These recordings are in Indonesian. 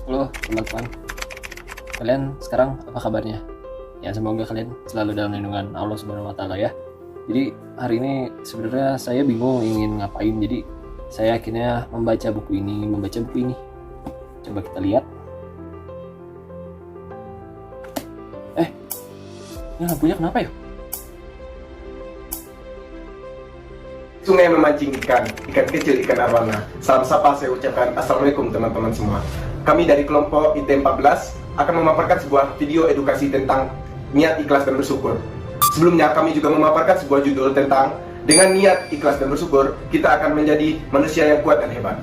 Halo teman-teman, kalian sekarang apa kabarnya? Ya semoga kalian selalu dalam lindungan Allah Subhanahu Wa Taala ya. Jadi hari ini sebenarnya saya bingung ingin ngapain, jadi saya akhirnya membaca buku ini. Coba kita lihat. Ini lampunya kenapa ya? Sungai memancing ikan kecil, ikan arwana. Salam sapa saya ucapkan Assalamualaikum teman-teman semua. Kami dari kelompok IT14 akan memaparkan sebuah video edukasi tentang niat ikhlas dan bersyukur. Sebelumnya kami juga memaparkan sebuah judul tentang dengan niat ikhlas dan bersyukur kita akan menjadi manusia yang kuat dan hebat.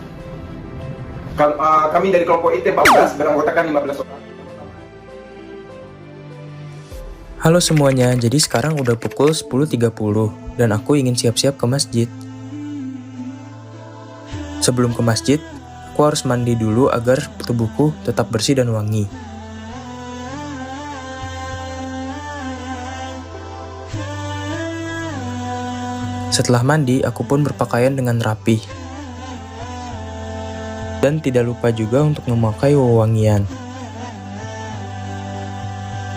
Kami dari kelompok IT14 beranggotakan 15 orang. Halo semuanya, jadi sekarang udah pukul 10.30 dan aku ingin siap-siap ke masjid. Sebelum ke masjid, aku harus mandi dulu agar tubuhku tetap bersih dan wangi. Setelah mandi, aku pun berpakaian dengan rapi. Dan tidak lupa juga untuk memakai wewangian.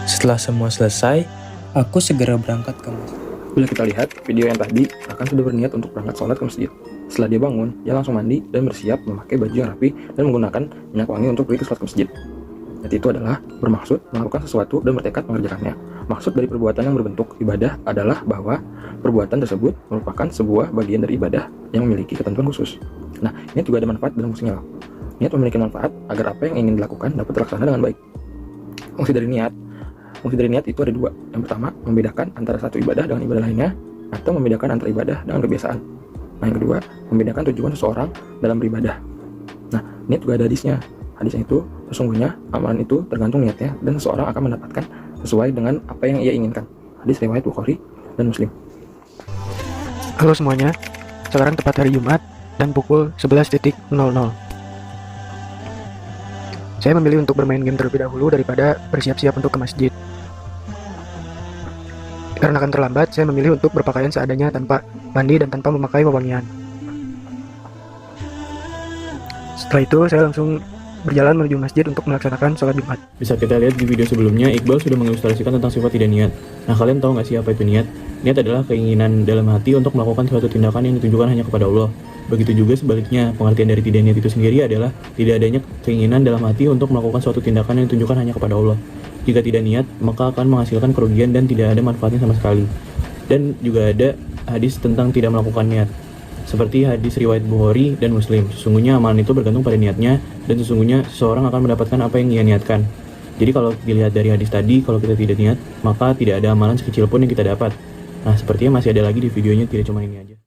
Setelah semua selesai, aku segera berangkat ke masjid. Bila kita lihat video yang tadi, akan sudah berniat untuk berangkat sholat ke masjid. Setelah dia bangun, dia langsung mandi dan bersiap memakai baju yang rapi dan menggunakan minyak wangi untuk pergi ke sholat ke masjid. Niat itu adalah bermaksud melakukan sesuatu dan bertekad mengerjakannya. Maksud dari perbuatan yang berbentuk ibadah adalah bahwa perbuatan tersebut merupakan sebuah bagian dari ibadah yang memiliki ketentuan khusus. Nah, ini juga ada manfaat dalam fungsinya. Niat memiliki manfaat agar apa yang ingin dilakukan dapat terlaksana dengan baik. Fungsi dari niat itu ada dua. Yang pertama, membedakan antara satu ibadah dengan ibadah lainnya, atau membedakan antara ibadah dengan kebiasaan. Nah, yang kedua, membedakan tujuan seseorang dalam beribadah. Nah, niat juga ada hadisnya. Hadisnya itu, sesungguhnya amalan itu tergantung niatnya, dan seseorang akan mendapatkan sesuai dengan apa yang ia inginkan. Hadis riwayat Bukhari dan Muslim. Halo semuanya, sekarang tepat hari Jumat dan pukul 11.00. Saya memilih untuk bermain game terlebih dahulu daripada bersiap-siap untuk ke masjid. Karena akan terlambat, saya memilih untuk berpakaian seadanya tanpa mandi dan tanpa memakai wewangian. Setelah itu, saya langsung berjalan menuju masjid untuk melaksanakan sholat Jumat. Bisa kita lihat di video sebelumnya, Iqbal sudah mengilustrasikan tentang sifat tidak niat. Nah, kalian tahu nggak sih apa itu niat? Niat adalah keinginan dalam hati untuk melakukan suatu tindakan yang ditujukan hanya kepada Allah. Begitu juga sebaliknya, pengertian dari tidak niat itu sendiri adalah tidak adanya keinginan dalam hati untuk melakukan suatu tindakan yang ditujukan hanya kepada Allah. Jika tidak niat, maka akan menghasilkan kerugian dan tidak ada manfaatnya sama sekali. Dan juga ada hadis tentang tidak melakukan niat. Seperti hadis riwayat Bukhari dan Muslim, sesungguhnya amalan itu bergantung pada niatnya, dan sesungguhnya seseorang akan mendapatkan apa yang ia niatkan. Jadi kalau dilihat dari hadis tadi, kalau kita tidak niat, maka tidak ada amalan sekecil pun yang kita dapat. Nah, sepertinya masih ada lagi di videonya, tidak cuma ini aja.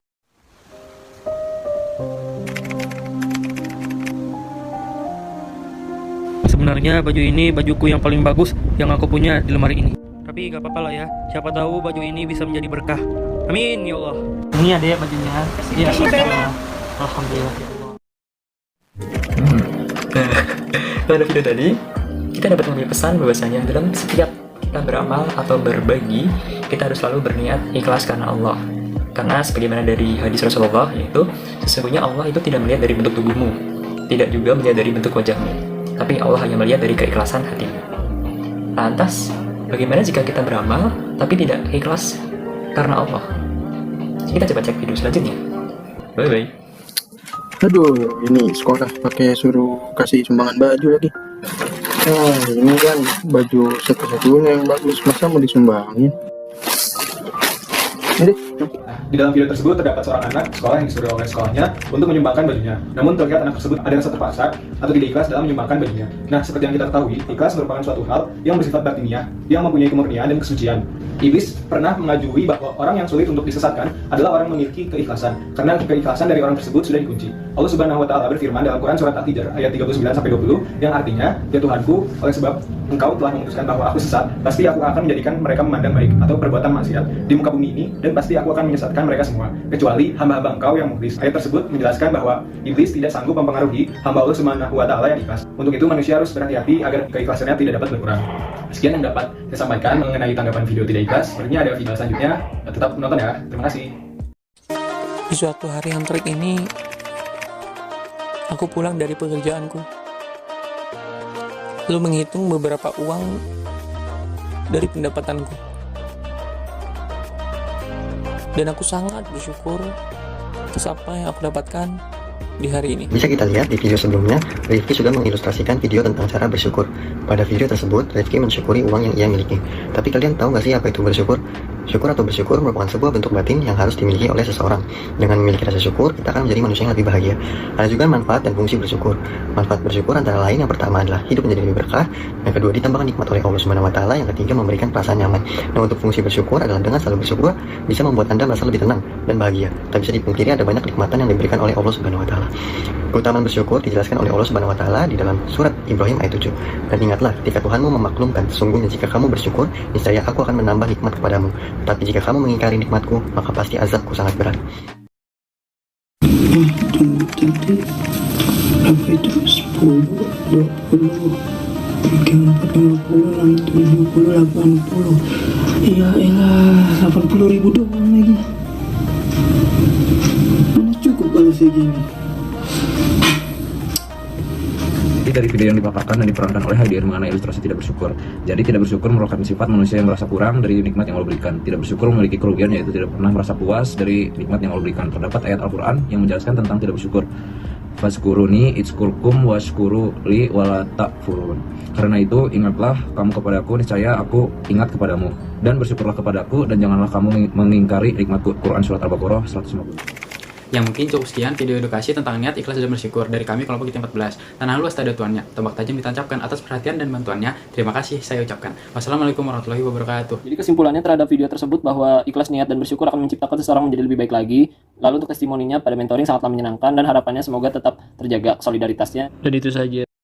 Sebenarnya baju ini bajuku yang paling bagus yang aku punya di lemari ini. Tapi gak apa-apa lah ya, siapa tahu baju ini bisa menjadi berkah. Amin ya Allah. Ini ada ya bajunya. Iya, alhamdulillah ya Allah. Pada video tadi, kita dapat mengambil pesan bahwasanya dalam setiap kita beramal atau berbagi, kita harus selalu berniat ikhlas karena Allah. Karena sebagaimana dari hadis Rasulullah, yaitu sesungguhnya Allah itu tidak melihat dari bentuk tubuhmu, tidak juga melihat dari bentuk wajahmu, tapi Allah hanya melihat dari keikhlasan hatimu. Lantas, bagaimana jika kita beramal tapi tidak ikhlas karena Allah? Kita coba cek video selanjutnya. Bye-bye. Aduh, ini sekolah pakai suruh kasih sumbangan baju lagi. Oh, ini kan baju satu-satunya yang bagus, masa mau disumbangin? Ini Di dalam video tersebut terdapat seorang anak sekolah yang disuruh oleh sekolahnya untuk menyumbangkan bajunya. Namun terlihat anak tersebut ada rasa terpaksa atau tidak ikhlas dalam menyumbangkan bajunya. Nah, seperti yang kita ketahui, ikhlas merupakan suatu hal yang bersifat batiniah, yang mempunyai kemurnian dan kesucian. Iblis pernah mengajui bahwa orang yang sulit untuk disesatkan adalah orang memiliki keikhlasan, karena keikhlasan dari orang tersebut sudah dikunci. Allah Subhanahu wa Ta'ala berfirman dalam Quran surat Al-Hijr ayat 39-20 yang artinya, "Ya Tuhanku, oleh sebab Engkau telah memutuskan bahwa aku sesat, pasti aku akan menjadikan mereka memandang baik atau perbuatan maksiat di muka bumi ini, dan pasti aku akan menyesatkan mereka semua, kecuali hamba-hamba Engkau yang mukhlis." Ayat tersebut menjelaskan bahwa iblis tidak sanggup mempengaruhi hamba Allah Subhanahu wa Ta'ala yang ikhlas. Untuk itu manusia harus berhati-hati agar keikhlasannya tidak dapat berkurang. Sekian yang dapat saya sampaikan mengenai tanggapan video tidak ikhlas. Sepertinya ada video selanjutnya, tetap menonton ya. Terima kasih. Di suatu hari yang terik ini, aku pulang dari pekerjaanku. Lalu menghitung beberapa uang dari pendapatanku. Dan aku sangat bersyukur atas apa yang aku dapatkan di hari ini. Bisa kita lihat di video sebelumnya, Rifki sudah mengilustrasikan video tentang cara bersyukur. Pada video tersebut, Rifki mensyukuri uang yang ia miliki. Tapi kalian tahu nggak sih apa itu bersyukur? Syukur atau bersyukur merupakan sebuah bentuk batin yang harus dimiliki oleh seseorang. Dengan memiliki rasa syukur, kita akan menjadi manusia yang lebih bahagia. Ada juga manfaat dan fungsi bersyukur. Manfaat bersyukur antara lain yang pertama adalah hidup menjadi lebih berkah, yang kedua ditambahkan nikmat oleh Allah Subhanahu wa taala, yang ketiga memberikan perasaan nyaman. Nah, untuk fungsi bersyukur adalah dengan selalu bersyukur bisa membuat Anda merasa lebih tenang dan bahagia. Tak bisa dipungkiri ada banyak nikmatan yang diberikan oleh Allah Subhanahu wa taala. Keutamaan bersyukur dijelaskan oleh Allah Subhanahu wa taala di dalam surat Ibrahim ayat 7. Dan ingatlah ketika Tuhanmu memaklumkan, sesungguhnya jika kamu bersyukur, niscaya aku akan menambah nikmat kepadamu. Tapi jika kamu mengingkari nikmatku, maka pasti azabku sangat berat. Sampai terus 10, 20, 30, 50, 60, 80. Ya elah, 80.000 doang lagi. Mana cukup kalau segini. Dari video yang dipaparkan dan diperankan oleh Hadiah mengenai ilustrasi tidak bersyukur. Jadi tidak bersyukur merupakan sifat manusia yang merasa kurang dari nikmat yang Allah berikan. Tidak bersyukur memiliki kerugian, yaitu tidak pernah merasa puas dari nikmat yang Allah berikan. Terdapat ayat Al-Quran yang menjelaskan tentang tidak bersyukur. Fazkuruni itzkurkum washkuru li wala takfurun. Karena itu ingatlah kamu kepadaku, niscaya aku ingat kepadamu, dan bersyukurlah kepadaku, dan janganlah kamu mengingkari nikmatku. Quran Surat Al-Baqarah 150. Yang mungkin cukup sekian video edukasi tentang niat, ikhlas, dan bersyukur dari kami kelompok IT14. Tanah luas tak ada tuannya, tombak tajam ditancapkan. Atas perhatian dan bantuannya, terima kasih saya ucapkan. Wassalamualaikum warahmatullahi wabarakatuh. Jadi kesimpulannya terhadap video tersebut bahwa ikhlas, niat, dan bersyukur akan menciptakan seseorang menjadi lebih baik lagi. Lalu untuk testimoninya pada mentoring sangatlah menyenangkan dan harapannya semoga tetap terjaga solidaritasnya. Dan itu saja.